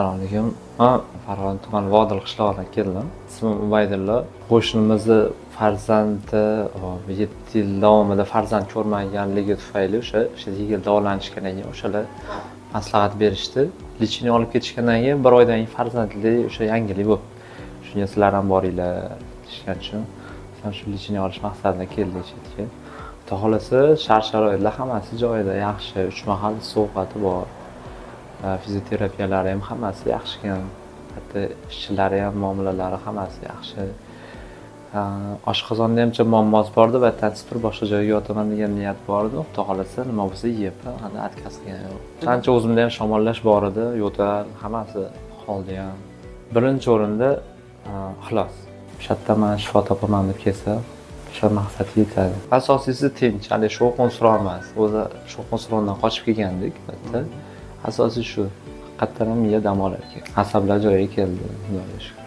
Assalomu alaykum. Farg'ona tumani Vodil qishlog'idan keldim. Ismim Ubaydullo. Qo'shnimizni farzandi 7 yil davomida farzand ko'rmaganligi tufayli o'sha yigit davolanishgandan keyin o'shalar maslahat berishdi. Lecheniya olib ketishgandan keyin 1 oydan keyin farzandli o'sha yangilik bo'ldi. Shunga sizlar ham boringlar deshgan uchun ham shu lecheniya olish maqsadida keldik chetga. Xudo xolasa shart-sharoitlar hammasi joyida, yaxshi, 3 mahal ovqati bor. Fizioterapiyalari ham hammasi yaxshi ekan. Hatto ishchilari ham, muomalalari hammasi yaxshi. Oshqozonda ham muammosi bor edi, vaqtincha turib boshqa joyga yotaman degan niyat bor edi. Xudo xolasa nima bo'lsa yeb, hali отказ qilgan yo'q. Qancha o'zimda ham shamollash bor edi, yo'tal, hammasi qoldi ham. Birinchi o'rinda ixlos. O'sha yerda men shifo topaman deb kelsa, o'sha maqsadga yetadi. Asosiysi tinch, hali shovqin-suron emas. O'zi shovqin-surondan qochib kelgandik, albatta. Asosiy shu. Haqiqatan ham miya dam olar ekan. Asablar joyiga keldi, xudoga shukr.